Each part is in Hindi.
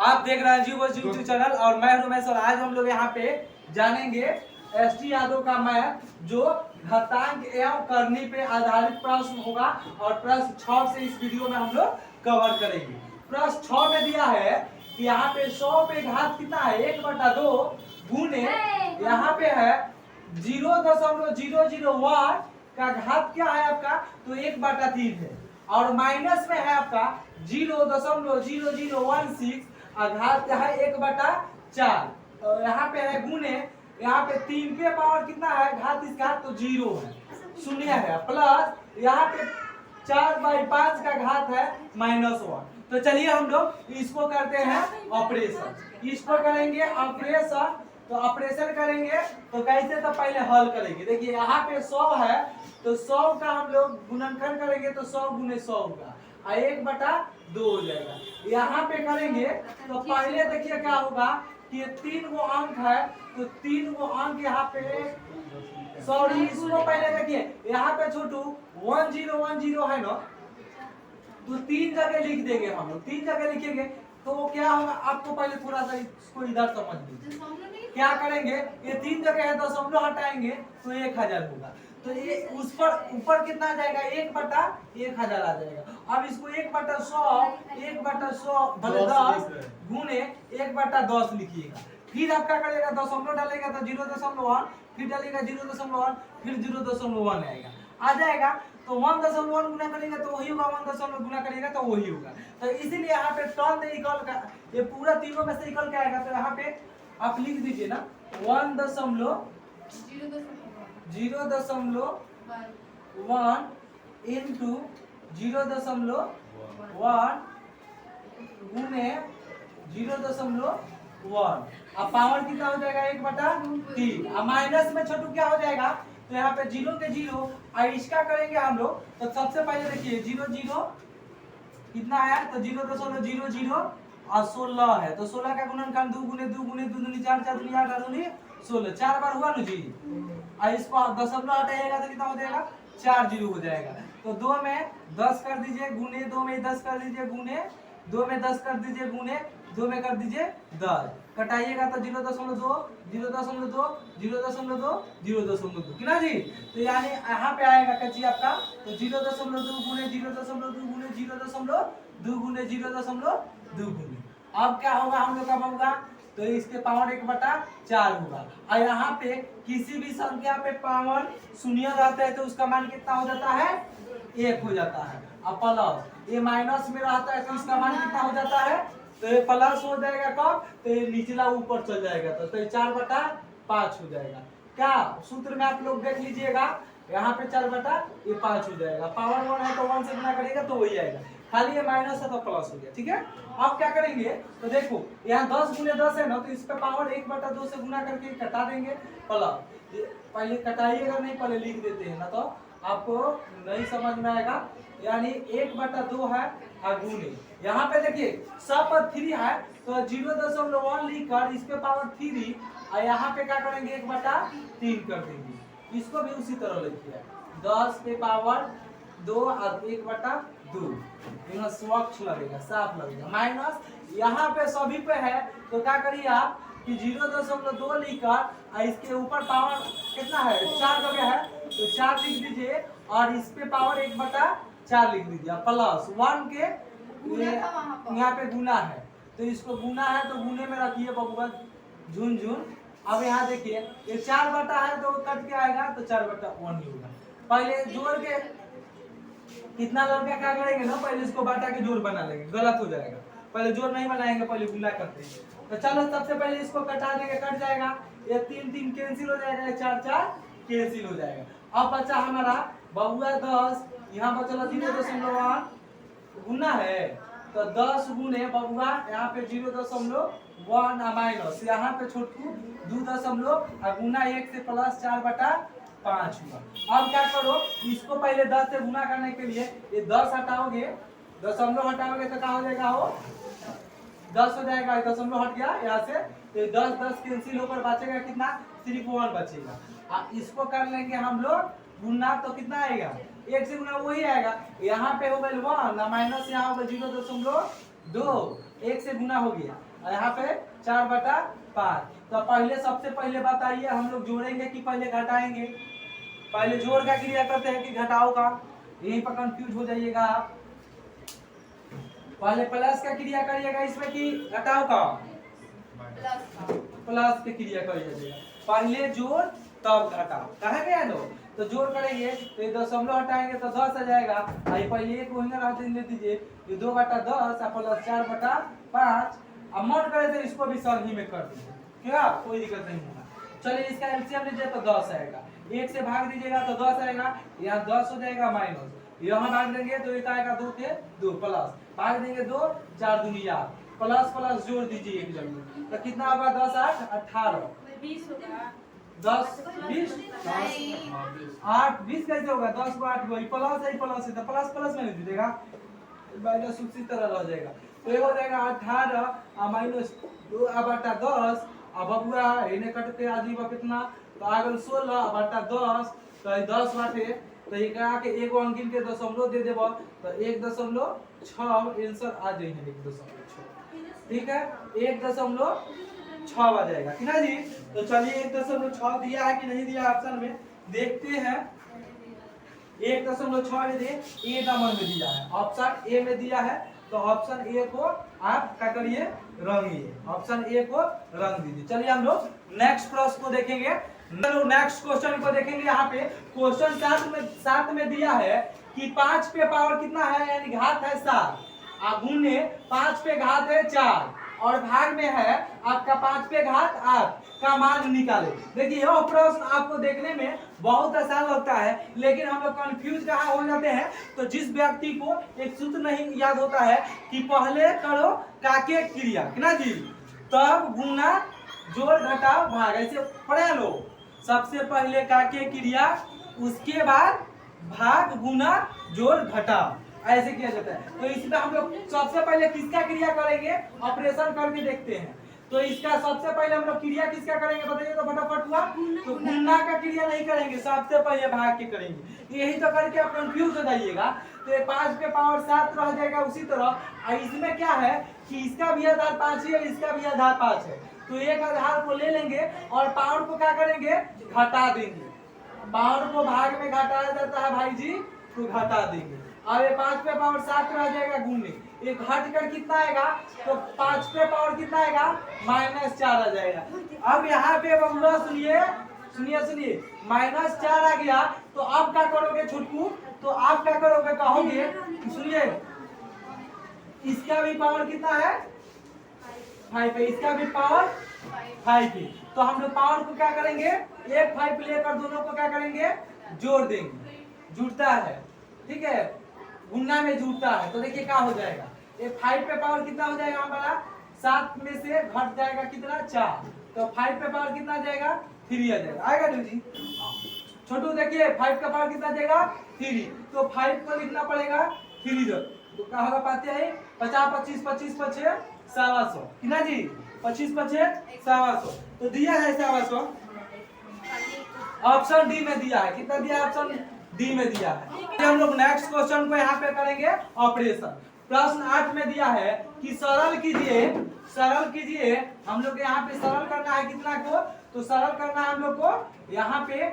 आप देख रहे हैं जी बस यूट्यूब चैनल और मैं हूं रमेश और आज हम लोग यहाँ पे जानेंगे एसटी यादव का मैथ जो घातांक एवं करनी पे आधारित प्रश्न होगा और प्रश्न 6 से इस वीडियो में हम लोग कवर करेंगे। प्रश्न 6 में दिया है कि यहाँ पे 100 पे घात कितना है 1/2 गुने यहाँ पे है 0.001 का घात क्या है आपका तो 1/3 है और माइनस में है आपका 0.0016 घात है 1/4 और यहाँ पे है गुने यहाँ पे 3 पे पावर कितना है घात इसका तो 0 है शून्य है प्लस यहाँ पे 4/5 का घात है -1। तो चलिए हम लोग इसको करते हैं ऑपरेशन। इसको करेंगे ऑपरेशन तो ऑपरेशन करेंगे तो कैसे तो पहले हल करेंगे। देखिए यहाँ पे 100 है तो 100 का हम लोग गुणनखंड करेंगे तो 100 गुने 100 होगा और 1/2 हो जाएगा। यहाँ पे करेंगे तो पहले देखिए क्या होगा कि 3 गो अंक है तो 3 गो अंक यहाँ पे सॉरी इसको पहले देखिए यहाँ पे छोटू 1010 है ना तो 3 जगह लिख देंगे हम लोग 3 जगह लिखेंगे तो क्या होगा आपको पहले थोड़ा सा इसको इधर समझ लीजिए। क्या करेंगे ये 3 जगह है दशमलव हटाएंगे तो 1000 होगा तो ये उस पर ऊपर कितना आ जाएगा 1/1000 आ जाएगा। अब इसको 1/100 भले 10 गुने 1/10 लिखिएगा। फिर आप क्या करेगा दशमलव डालेगा तो 0.1 फिर डालेगा 0.1 फिर 0.1 आएगा आ जाएगा तो 1.1 गुना करेगा तो वही होगा 1 गुना करेगा तो वही होगा। तो इसीलिए यहाँ पे टर्म दे इक्वल का ये पूरा तीनों में से इक्वल क्या आएगा तो यहाँ पे आप लिख दीजिए ना 1.0.1 इंटू 0.1 गुने 0.1 अब पावर कितना हो जाएगा 1/3 अब माइनस में छोटू क्या हो जाएगा तो यहाँ पे 0 के 0 और इसका करेंगे हम लोग तो सबसे पहले देखिए 0 कितना है तो 0.00 और 16 है तो 16 का गुणनखंड 2 गुने 2 गुने 2 दूनी 4 4 दूनी 8 8 दूनी 16 4 बार हुआ ना जी और इसको दशमलव हटाइएगा तो कितना हो जाएगा 4 0 हो जाएगा। तो 2 में 10 कर दीजिए गुने 2 में 10 कर दीजिए गुने 2 में 10 कर दीजिए गुने 2 में कर दीजिए 10 कटाइएगा तो 0.2 0.2 0.2 कितना जी तो यानी यहाँ पे आएगा कच्ची आपका तो 0.2 गुने 0.2 गुने 0.2 गुने 0.2 गुने अब क्या होगा हम लोग का होगा तो इसके पावर 1/4 होगा और यहाँ पे किसी भी संख्या पे पावर शून्य रहता है तो उसका मान कितना हो जाता है 1 हो जाता है। अब प्लस ये माइनस में रहता है तो इसका मान कितना हो जाता है तो ये प्लस हो जाएगा कब तो ये निचला ऊपर चल जाएगा तो ये 4/5 हो जाएगा। क्या सूत्र में आप लोग देख लीजिएगा यहाँ पे 4/5 हो जाएगा। पावर 1 है तो 1 से गुना करेगा तो वही आएगा खाली ये माइनस है तो प्लस हो गया ठीक है। अब क्या करेंगे तो देखो यहाँ 10 गुने 10 है ना तो इस पे पावर 1/2 से गुना करके कटा देंगे प्लस पहले कटाइएगा नहीं पहले लिख देते हैं ना तो आपको नहीं समझ में आएगा यानी 1/2 है गुने यहाँ पे देखिए सब पर 3 है तो 0.1 लिखकर इस पे पावर 3 और यहाँ पे क्या करेंगे 1/3 कर देंगे। इसको भी उसी तरह लिखिए 10 पे पावर 2 और 1/2 स्वच्छ लगेगा साफ लगेगा माइनस यहाँ पे सभी पे है तो क्या करिए आप कि 0.2 लिखकर और इसके ऊपर पावर कितना है 4 जगह है तो 4 लिख दीजिए और इस पे पावर 1/4 लिख दीजिए प्लस 1 के यहाँ पे गुना है तो इसको गुना है तो गुने में रखिए बबुआ झुन। अब यहाँ देखिए ये 4 बटा है तो कट के आएगा तो 4/1 ही होगा। पहले जोड़ के कितना लड़का क्या करेंगे ना पहले इसको बांटा के जोड़ बना लेंगे गलत हो जाएगा पहले जोड़ नहीं बनाएंगे पहले गुना करते हैं तो चलो सबसे पहले इसको कटा देंगे कट जाएगा ये 3 3 कैंसिल हो जाएगा ये 4 4 कैंसिल हो जाएगा। अब बचा हमारा बबुआ 10 यहाँ बचा 0.1 गुना है तो 10 गुने बबुआ यहाँ पे 0.1 माइनस यहाँ पे छोटू 2 गुना 1 से प्लस 4/5 हुआ। अब क्या करो इसको पहले 10 से गुना करने के लिए ये 10 हटाओगे दशमलव हटाओगे तो क्या हो जाएगा हो 10 हो जाएगा दशमलव हट गया यहाँ से तो 10 कैंसिल होकर बचेगा कितना सिर्फ 1 बचेगा। इसको कर लेंगे हम लोग गुना तो कितना आएगा 1 से गुना वही आएगा यहाँ पे हो गया 1 माइनस यहाँ होगा 0.2 1 से गुना हो गया और यहाँ पे 4/5। तो पहले सबसे पहले बताइए हम लोग जोड़ेंगे कि पहले घटाएंगे? पहले जोड़ का क्रिया करते हैं कि घटाओ का? यहीं पर कंफ्यूज हो जाइएगा आप। पहले प्लस का क्रिया करिएगा इसमें कि घटाओ का? प्लस के क्रिया करिएगा। पहले जोड़ तब घटाओ, कहा गया नो? तो जोड़ करेंगे तो ये दशमलव हटाएंगे तो 10 आ जाएगा। आई पहले एक वहीं रहते दीजिए, ये 2/10 प्लस 4/5। अब मन करे तो इसको भी सरही में कर दीजिए, क्या कोई दिक्कत नहीं होगा। चलिए इसका एलसीएम लीजिए तो 10 आएगा। 1 से भाग दीजिएगा तो 10 आएगा, यहाँ 10 हो जाएगा माइनस, यहाँ भाग देंगे तो एक आएगा 2 के 2 प्लस, भाग देंगे 2 4 दूनी 8, प्लस प्लस जोड़ दीजिए एक जगह तो कितना होगा? 10 8 18 20 होगा। 10 20 8 20 कैसे होगा? 10 को 8 वही प्लस है, प्लस है तो प्लस प्लस में नहीं जुड़ेगा, माइनस उसी तरह रह जाएगा। तो ये हो जाएगा 18 माइनस 2/10। अब बबुआ इन्हें कटते आजीब कितना तो आ गल 16/10 तो 10 बाटे तो एकरा के एगो अंकिन के दशमलव दे देबो तो 1.6 आंसर आ जाए 1.6। ठीक है 1.6 आ जाएगा कि ना जी? तो चलिए 1.6 दिया है कि नहीं दिया ऑप्शन में देखते हैं। 1.6 में दे ए नंबर में दिया है, ऑप्शन ए में दिया है तो ऑप्शन ए को आप क्या करिए? रंगिए, ऑप्शन ए को रंग दीजिए। चलिए हम लोग नेक्स्ट प्रश्न को देखेंगे। नेक्स्ट क्वेश्चन को देखेंगे। यहाँ पे क्वेश्चन 7 में दिया है कि 5 पे पावर कितना है, यानी घात है 7 गुने 5 पे घात है 4 और भाग में है आपका 5 पे घात 8 का मान निकाले। देखिए यह प्रश्न आपको देखने में बहुत आसान लगता है लेकिन हम लोग कंफ्यूज कहाँ हो जाते हैं? तो जिस व्यक्ति को एक सूत्र नहीं याद होता है कि पहले करो काके क्रिया ना जी, तब गुना जोड़ घटाओ भाग, ऐसे पढ़े लो। सबसे पहले काके क्रिया, उसके बाद भाग गुना जोड़ घटाओ, ऐसे किया जाता है। तो इसमें हम लोग सबसे पहले किसका क्रिया करेंगे? ऑपरेशन करके देखते हैं। तो इसका सबसे पहले हम लोग क्रिया किसका करेंगे बताइए तो फटाफट हुआ। तो गुना का क्रिया नहीं करेंगे, सबसे पहले भाग के करेंगे। यही तो करके आप कंफ्यूज हो जाइएगा। तो ये 5 पे पावर 7 रह जाएगा उसी तरह। इसमें क्या है कि इसका भी आधार 5 है, इसका भी आधार 5 है, तो एक आधार को ले लेंगे और पावर को क्या करेंगे? घटा देंगे। पावर को भाग में घटाया जाता है भाई जी, तो घटा देंगे। अब ये 5 पे पावर 7 रह जाएगा गुने, एक घट कर कितना आएगा? तो 5 पे पावर कितना आएगा? -4 आ जाएगा। अब यहाँ पे बबुआ सुनिए -4 आ गया तो अब क्या करोगे छुटकू? तो आप क्या करोगे कहोगे? सुनिए इसका भी पावर कितना है? 5 है, इसका भी पावर 5 है। तो हम लोग पावर को क्या करेंगे? एक 5 लेकर दोनों को क्या करेंगे? जोड़ देंगे, जुड़ता है, ठीक है, गुना में जुड़ता है। तो देखिए क्या हो जाएगा? ये 5 पे पावर कितना हो जाएगा हमारा? 7 में से घट जाएगा कितना? 4, तो 5 पे पावर कितना जाएगा? 3 आ जाएगा। आएगा जी छोटू देखिए 5 का पावर कितना जाएगा? 3, तो 5 को लिखना पड़ेगा 3 तो क्या होगा? पाते हैं 50 25 25 5 125 कितना जी? 25 5 125 तो दिया है 125, ऑप्शन डी में दिया है। कितना दिया है? ऑप्शन डी में दिया है। हम लोग नेक्स्ट क्वेश्चन को यहाँ पे करेंगे ऑपरेशन। प्रश्न 8 में दिया है कि सरल कीजिए। हम लोग यहाँ पे सरल करना है कितना को? तो सरल करना है हम लोग को यहाँ पे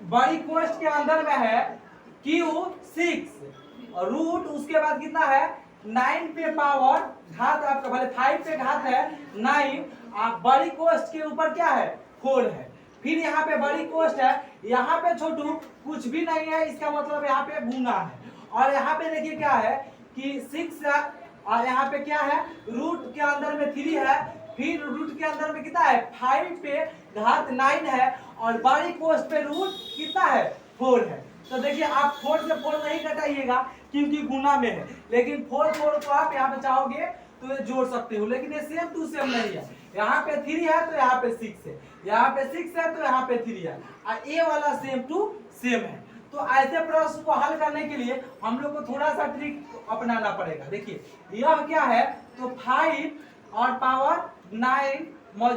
बड़ी कोष्ठ के अंदर में है Q6 और रूट उसके बाद कितना है? 9 पे पावर घात, आपका भले 5 पे घात है 9, आप बड़ी कोष्ठ के ऊपर क्या है? 4 है। फिर यहाँ पे बड़ी कोष्ठ है, यहाँ पे छोटू कुछ भी नहीं है, इसका मतलब यहाँ पे गुना है। और यहाँ पे देखिए क्या है कि 6 है और यहाँ पे क्या है? रूट के अंदर में 3 है, फिर रूट के अंदर में कितना है? 5 पे घात 9 है और बड़ी कोष्ठ पे रूट कितना है? 4 है। तो देखिए आप 4 से 4 नहीं घटाइएगा क्योंकि गुना में है, लेकिन 4 को आप यहाँ पे चाहोगे तो ये जोड़ सकते हो, लेकिन ये सेम टू सेम नहीं है। यहाँ पे 3 है तो यहाँ पे 6 है, यहाँ पे 6 है तो यहाँ पे 3 है, और ये वाला सेम टू सेम है। तो ऐसे प्रश्न को हल करने के लिए हम लोग को थोड़ा सा ट्रिक अपनाना पड़ेगा। देखिए यह क्या है? तो 5 और पावर 9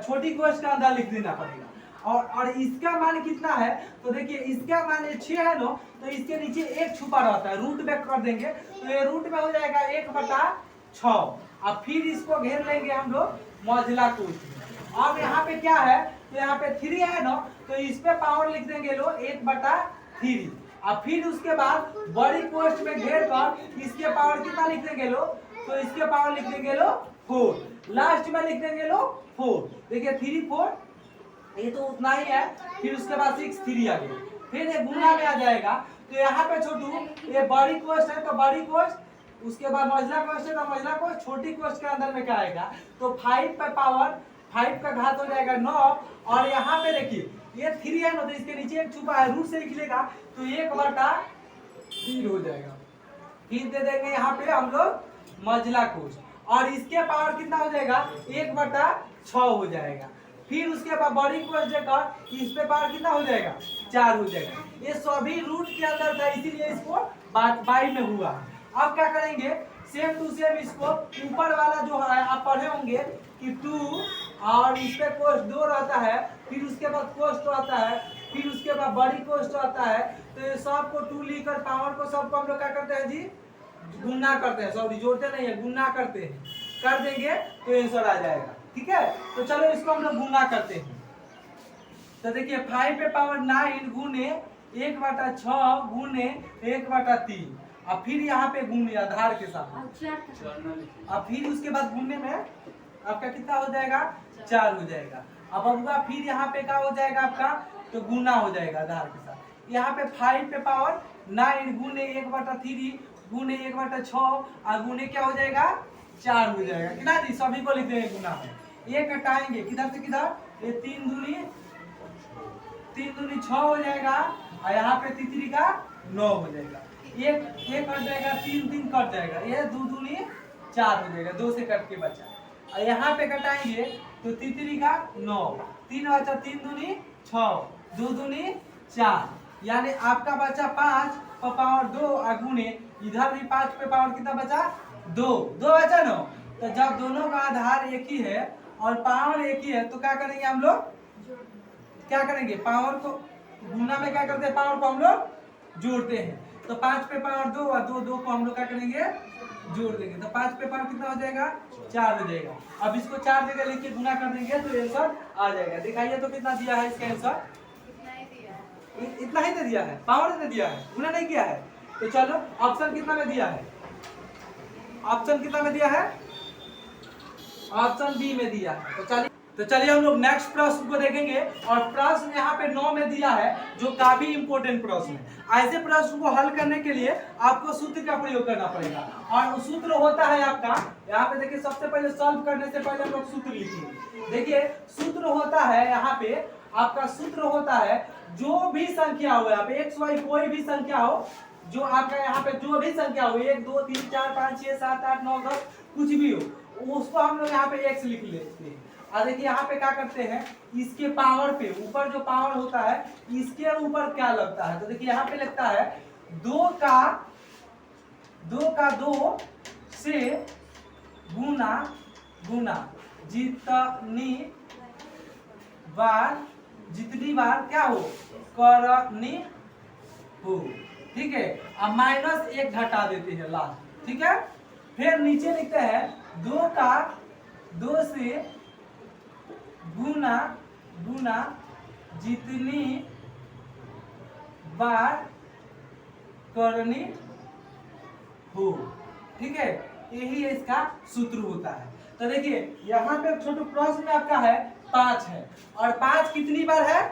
छोटी कोष्ठ का अंदर लिख देना पड़ेगा। और इसका मान कितना है? तो देखिए इसका मान 6 है ना, तो इसके नीचे 1 छुपा रहता है, रूट बैक कर देंगे तो ये रूट में हो जाएगा 1/6 6। अब फिर इसको घेर लेंगे हम लोग मौजला कोष्ठ। अब यहाँ पे क्या है, तो यहाँ पे 3 है ना, तो इस पे पावर लिख देंगे लो 1/3। अब फिर उसके बाद बड़ी कोष्ठ में घेर कर इसके पावर कितना लिख देंगे लो, तो इसके पावर लिख देंगे लो 4। लास्ट में लिख देंगे लो 4। देखिए 3 4 ये तो उतना ही है। फिर उसके बाद 6 3 आ गया, फिर ये गुना में आ जाएगा। तो यहाँ पे छोटू ये बड़ी कोष्ठ है तो बड़ी कोष्ठ, उसके बाद मझला कोष्ठ है तो मझला कोष्ठ, छोटी कोष्ठ के अंदर में क्या आएगा, तो 5 पे पावर 5 का घात हो जाएगा 9। और यहाँ पे देखिए ये 3 है ना, तो इसके नीचे एक छुपा है, रूट से लिख लेगा तो 1/3 हो जाएगा। फिर दे देंगे यहाँ पे हम लोग मझला कोष्ठ, और इसके पावर कितना हो जाएगा 1/6 हो जाएगा। फिर उसके बाद बड़ी कोष्ठ देकर इस पे पावर कितना हो जाएगा 4 हो जाएगा। ये सभी रूट के अंदर था, इसीलिए इसको बाई में हुआ। अब क्या करेंगे, सेम टू सेम इसको ऊपर वाला जो है आप पढ़े होंगे कि 2 और इस पे कोष्ठ 2 रहता है, फिर उसके बाद कोष्ठ आता है, फिर उसके बाद बड़ी कोष्ठ आता है। तो ये सबको 2 लेकर पावर को सबको हम लोग क्या करते हैं जी, गुना करते हैं, सॉरी जोड़ते नहीं है, गुना करते हैं। कर देंगे तो आंसर आ जाएगा। ठीक है, तो चलो इसको हम लोग गुना करते हैं। तो देखिए 5 पे पावर 9 गुने 1/6 गुने 1/3। अब फिर यहाँ पे गुने आधार के साथ, अब फिर उसके बाद गुने में आपका कितना हो जाएगा 4 हो जाएगा। अब होगा फिर यहाँ पे क्या हो जाएगा आपका, तो गुना हो जाएगा आधार के साथ। यहाँ पे 5 पे पावर 9 गुने 1/3 गुने 1/6 और गुने क्या हो जाएगा 4 हो जाएगा। कितना जी, सभी को लिख देंगे गुना में। ये कटाएंगे किधर से किधर, ये 3 दूनी 6 हो जाएगा, और यहाँ पे तीसरी का 9 हो जाएगा। एक कट जाएगा, 3 3 कट जाएगा, ये 2 दूनी 4 हो जाएगा, 2 से कट के बचा। और यहाँ पे कटाएंगे तो तीसरी का 9, 3 बचा, 3 दूनी 6, 2 दूनी 4, यानी आपका बचा 5 पर पावर 2 और गुने इधर भी 5 पे पावर कितना बचा 2 बचा ना। तो जब दोनों का आधार एक ही है और पावर एक ही है तो क्या करेंगे हम लोग, क्या करेंगे पावर को गुना में क्या करते हैं, पावर को हम लोग जोड़ते हैं। तो 5 पे पावर 2 और 2 को हम लोग क्या करेंगे जोड़ देंगे, तो 5 पे पावर कितना हो जाएगा 4 हो जाएगा। अब इसको 4 जगह लिख के गुना कर देंगे तो आंसर आ जाएगा। दिखाइए तो कितना दिया है इसका आंसर, इतना ही दे दिया है, पावर दे दिया है, गुना नहीं किया है। तो चलो ऑप्शन कितना में दिया है, ऑप्शन कितना में दिया है, ऑप्शन बी में दिया है। तो चलिए हम लोग नेक्स्ट प्रश्न को देखेंगे। और प्रश्न यहाँ पे 9 में दिया है, जो काफी इंपॉर्टेंट प्रश्न है। ऐसे प्रश्न को हल करने के लिए आपको सूत्र का प्रयोग करना पड़ेगा, और सूत्र होता है आपका, यहाँ पे देखिए सबसे पहले सॉल्व करने से पहले हम लोग सूत्र लिखिए। देखिए सूत्र होता है यहाँ पे, आपका सूत्र होता है जो भी संख्या हो, यहाँ पे एक्स वाई कोई भी संख्या हो, जो आपका यहाँ पे जो भी संख्या हो 1 2 3 4 5 6 7 8 9 10 कुछ भी हो, उसको हम लोग यहाँ पे एक्स लिख लेते हैं। और देखिए यहाँ पे क्या करते हैं, इसके पावर पे ऊपर जो पावर होता है इसके ऊपर क्या लगता है, तो देखिए यहाँ पे लगता है 2 का 2 से गुना जितनी बार क्या हो करनी हो। ठीक है, अब -1 घटा देते हैं लास्ट। ठीक है, फिर नीचे लिखते हैं 2 से गुना जितनी बार करनी हो। ठीक है, यही इसका सूत्र होता है। तो देखिए यहाँ पे छोटे प्रश्न में आपका है 5 है, और 5 कितनी बार है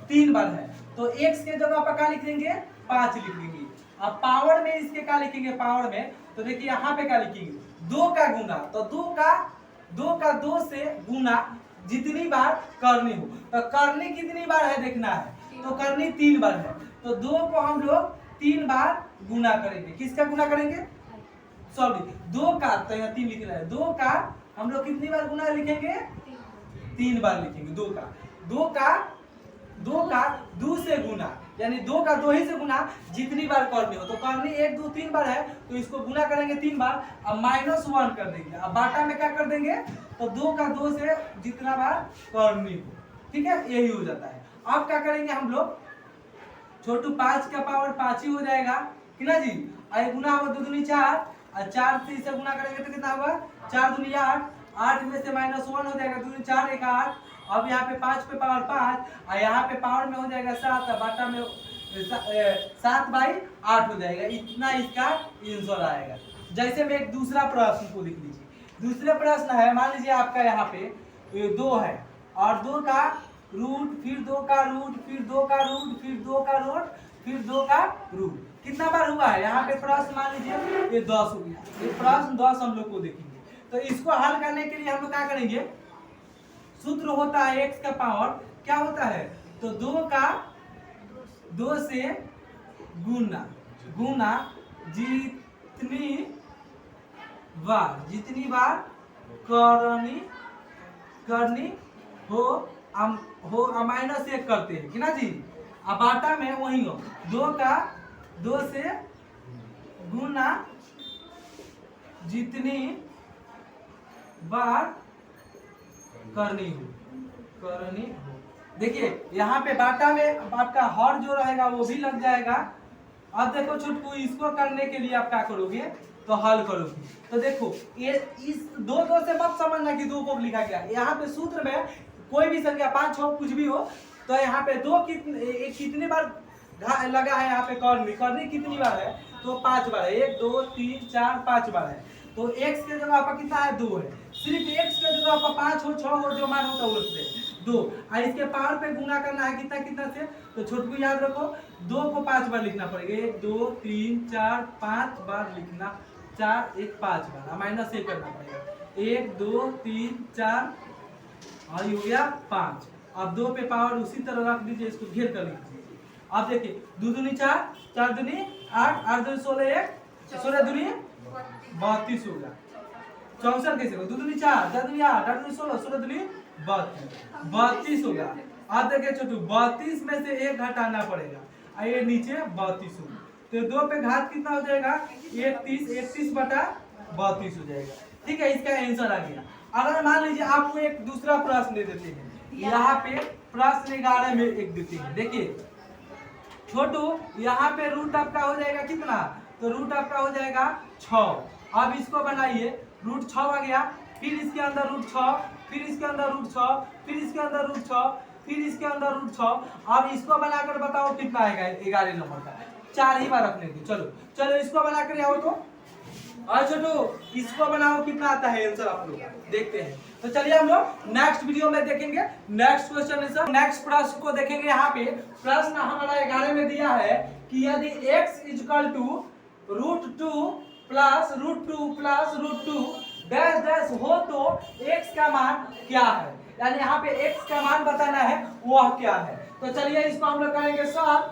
3 बार है, तो x के जगह पर क्या लिख देंगे 5 लिख देंगे। अब पावर में इसके क्या लिखेंगे, पावर में तो देखिए यहाँ पे क्या लिखेंगे 2 का गुना, तो 2 का 2 से गुना जितनी बार करनी हो, तो करनी कितनी बार है देखना है, तो करनी 3 बार है, तो 2 को हम लोग 3 बार गुना करेंगे। किसका गुना करेंगे, सॉरी 2 का, तो यहाँ 3 लिखना है, 2 का हम लोग कितनी बार गुना लिखेंगे 3 बार लिखेंगे। 2 का 2 से गुना, यानी 2 का 2 ही से गुना जितनी बार करनी हो, तो करनी 1 2 3 बार है, तो इसको गुना करेंगे 3 बार। अब -1 कर देंगे, अब बाटा में क्या कर देंगे, तो 2 का 2 से जितना बार करनी हो। ठीक है, यही हो जाता है। अब क्या करेंगे हम लोग, छोटू 5 का पावर 5 ही हो जाएगा कि ना जी, और गुना होगा 2 दूनी 4, और 4 से इसे गुना करेंगे तो कितना होगा 4 दूनी 8, 8 में से -1 हो जाएगा, 2 4 1 8। अब यहाँ पे 5 पे पावर 5 और यहाँ पे पावर में हो जाएगा 7 और बाटा में 7/8 हो जाएगा। इतना इसका आंसर आएगा। जैसे में एक दूसरा प्रश्न को लिख लीजिए। दूसरा प्रश्न है, मान लीजिए आपका यहाँ पे 2 है और 2 का रूट, फिर 2 का रूट, फिर 2 का रूट, फिर 2 का रूट, फिर 2 का रूट, कितना बार हुआ है यहाँ पे प्रश्न, मान लीजिए ये 10 हो गया। ये प्रश्न 10 हम लोग को देखेंगे। तो इसको हल करने के लिए हम लोग क्या करेंगे, सूत्र होता है x का पावर क्या होता है, तो 2 से गुना जितनी बार करनी हो -1 करते हैं कि ना जी। अब बाटा में वही हो 2 से गुना जितनी बार करनी हो। देखिए यहाँ पे बाटा में आपका हर जो रहेगा वो भी लग जाएगा। अब देखो छुटकू, इसको करने के लिए आप क्या करोगे, तो हल करोगे। तो देखो ये इस 2 से मत समझना कि 2 को लिखा गया। यहाँ पे सूत्र में कोई भी संख्या 5 6 कुछ भी हो, तो यहाँ पे 2 कितनी बार लगा है, यहाँ पे करनी कितनी बार है, तो 5 बार है। 1 2 3 4 5 बार है। तो x के जगह आपका कितना है, 2 है। सिर्फ x के जगह आपका 5 हो 6 हो जो मान होता है उससे 2, और इसके पावर पे गुना करना है कितना से, तो छोटकू याद रखो 2 को 5 बार लिखना पड़ेगा। 1 2 3 4 5 बार लिखना, 4 1 5 बार -1 करना पड़ेगा। 1 2 3 4 और ये हो गया 5। अब 2 पे पावर उसी तरह रख दीजिए, इसको घेर कर लीजिए। अब देखिए 2 दूनी 4, 4 दूनी 8, 8 दूनी 16, 1 16 दूनी 32 होगा। 64 कैसे होगा, 2 दूनी 4, 4 दूनी 8, 8 दूनी 16, 16 दूनी 32 होगा। अब देखिए छोटू 32 में से 1 घटाना पड़ेगा और ये नीचे 32 होगा। तो 2 पे घात कितना हो जाएगा, 31 बटा 32 हो जाएगा। ठीक है, इसका आंसर आ गया। अगर मान लीजिए आपको एक दूसरा प्रश्न दे देते हैं, यहाँ पे प्रश्न 11 में एक देते हैं। देखिए छोटू यहाँ पे रूट आपका हो जाएगा कितना, तो रूट आपका हो जाएगा 6। अब इसको बनाइए, रूट 6 आ गया, फिर इसके अंदर रूट 6, फिर इसके अंदर रूट 6, फिर इसके अंदर रूट 6, फिर इसके अंदर रूट 6। अब इसको बनाकर बताओ कितना आएगा 11 नंबर का, 4 ही बार रखने की। चलो इसको बनाकर आओ तो, और छोटू इसको बनाओ कितना आता है आंसर आप लोग देखते हैं। तो चलिए हम लोग नेक्स्ट वीडियो में देखेंगे नेक्स्ट क्वेश्चन, नेक्स्ट प्रश्न को देखेंगे। यहाँ पे प्रश्न हमारा 11 में दिया है कि यदि x = √2 plus √2 plus √2 dash dash हो तो x का मान क्या है, यानी यहाँ पे x का मान बताना है वह क्या है। तो चलिए इसको हम लोग करेंगे सॉल्व,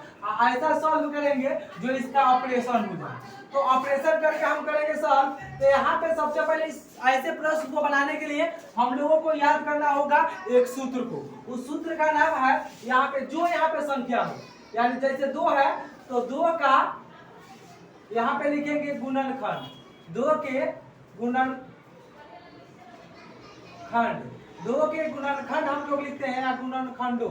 ऐसा सॉल्व करेंगे जो इसका ऑपरेशन हो जाए। तो ऑपरेशन करके हम करेंगे सॉल्व। तो यहाँ पे सबसे पहले ऐसे प्रश्न को बनाने के लिए हम लोगों को याद करना होगा एक सूत्र को। उस सूत्र का नाम है, यहाँ पे जो यहाँ पे संख्या हो, यानी जैसे 2 है तो 2 का यहाँ पे लिखेंगे गुणनखंड, 2 के गुणनखंड, 2 के गुणनखंड हम लोग लिखते हैं ना, गुणनखंडों।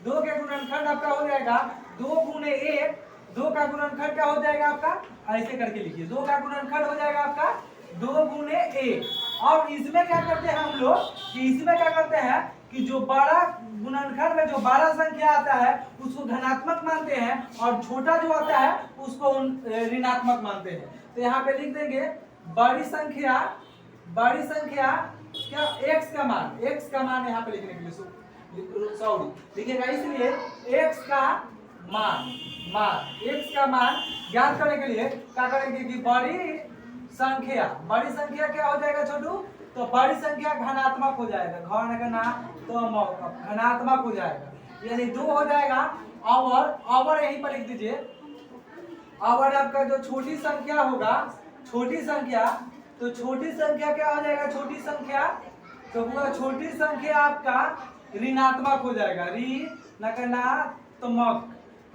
2 के गुणनखंड आपका हो जाएगा 2 गुणे 1, 2 का गुणनखंड क्या हो जाएगा आपका, ऐसे करके लिखिए, 2 का गुणनखंड हो जाएगा आपका 2 गुणे 1। और इसमें क्या करते हैं हम लोग कि इसमें क्या करते हैं कि जो बड़ा गुणनखंड में जो बड़ा संख्या आता है उसको धनात्मक मानते हैं और छोटा जो आता है उसको ऋणात्मक मानते हैं। तो यहाँ पे लिख देंगे बड़ी संख्या क्या, x का मान यहाँ पे लिखने के लिए सॉरी लिखिएगा, इसलिए x का मान ज्ञात करने के लिए क्या करेंगे कि बड़ी संख्या क्या हो जाएगा छोटू, तो बड़ी संख्या घनात्मक हो जाएगा, घनात्मक हो जाएगा, यानी 2 हो जाएगा। और यहीं पर लिख दीजिए, और आपका जो छोटी संख्या होगा, तो छोटी संख्या क्या हो जाएगा, छोटी संख्या आपका ऋणात्मक हो जाएगा,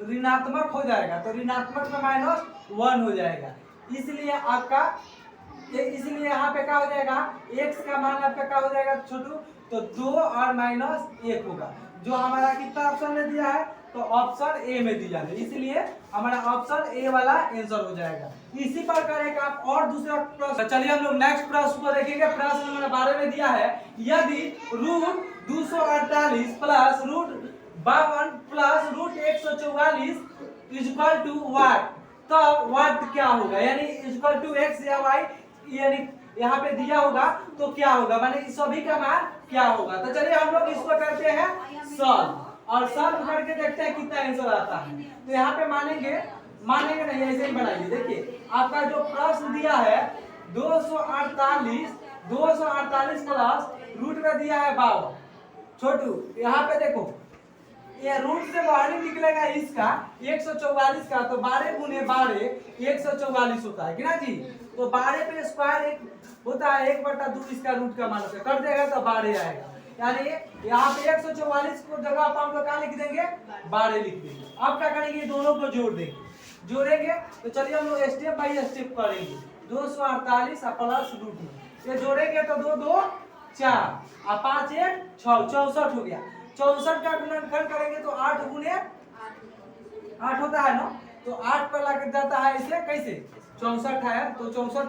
ऋणात्मक हो जाएगा। तो ऋणात्मक में -1 हो जाएगा, इसलिए यहाँ पे क्या हो जाएगा, x का मान आपका क्या हो जाएगा छोटू, तो 2 और -1 होगा। जो हमारा कितना ऑप्शन में दिया है तो ऑप्शन ए में दिया है, इसलिए हमारा ऑप्शन ए वाला आंसर हो जाएगा। इसी प्रकार एक आप और दूसरा प्रश्न, चलिए हम लोग नेक्स्ट प्रश्न को देखेंगे। प्रश्न नंबर 12 में दिया है यदि root 248 plus root 52 plus root 144 equal to what, तब वाट क्या होगा, यानी इक्वल टू एक्स या वाई, यानी यहाँ पे दिया होगा तो क्या होगा, माने इस सभी का मान क्या होगा। तो चलिए हम लोग इसको करते हैं सॉल्व, और सॉल्व करके देखते हैं कितना आंसर आता है। तो यहाँ पे मानेंगे नहीं, ऐसे ही बनाइए। देखिए आपका जो प्रश्न दिया है 248 प्लस रूट में दिया है 52। छोटू यहाँ पे देखो, ये रूट से बाहर निकलेगा इसका 144 का, तो 12 गुने 12 144 होता है कि ना जी। तो 12 पे स्क्वायर एक होता है 1/2, इसका रूट का मान होता है, कर देगा तो 12 आएगा। यानी यहाँ पे 144 को जगह आप हम लोग क्या लिख देंगे, 12 लिख देंगे। अब क्या करेंगे, दोनों को जोड़ेंगे। तो चलिए हम लोग स्टेप बाय स्टेप करेंगे। 248 प्लस रूट, ये जोड़ेंगे तो 2 2 4 और 5 1 6, 64 हो गया। 64 का गुणनखंड करेंगे तो 8 गुने 8 होता है ना, तो 8 पर लाके जाता है इसे कैसे, 64 है तो 64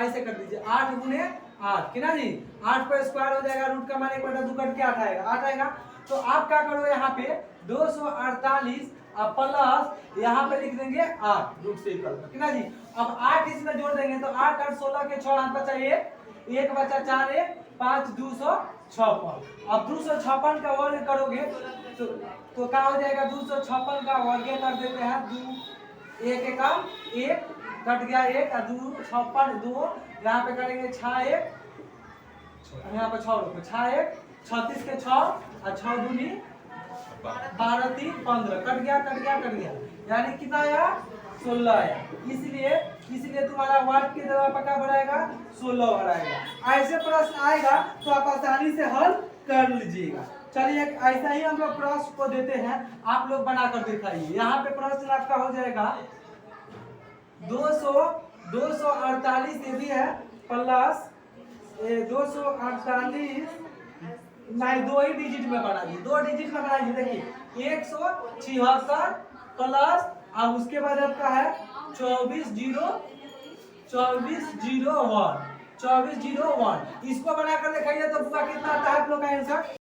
ऐसे कर दीजिए, 8 गुने 8 कि ना जी। 8 पर स्क्वायर हो जाएगा, रूट का मान 1/2 कट के 8 आएगा, 8 आएगा। तो आप क्या करो, यहाँ पे 248 प्लस यहाँ पे लिख देंगे 8 रूट से इक्वल कि ना जी। अब 8 इसमें जोड़ देंगे तो 8 8 16 के 6 हाथ बचा 1 बचा 4 1 5 256। अब 256 का वर्ग करोगे तो क्या हो जाएगा, 256 का वर्ग कर देते हैं, 2 1 का 1 कट गया 1 और 2 56 2, यहाँ पे करेंगे 6 1, यहाँ पे 6 रुपये 6 1 36 के 6 और 6 दूनी 12 3 15, कट गया, यानी कितना आया, 16 आया। इसलिए तुम्हारा वाट की जगह पर क्या बढ़ाएगा, 16 बढ़ाएगा। ऐसे प्रश्न आएगा तो आप आसानी से हल कर लीजिएगा। चलिए ऐसा ही हम लोग प्रश्न को देते हैं, आप लोग बनाकर दिखाइए। यहाँ पे प्रश्न आपका हो जाएगा 248 ये भी है प्लस 248 नहीं, 2 ही डिजिट में बनाइए, 2 डिजिट में बनाइए। देखिए 176 प्लस अब उसके बाद आपका है 2401। इसको बनाकर दिखाइए तो पूरा कितना आता है आप लोग का आंसर।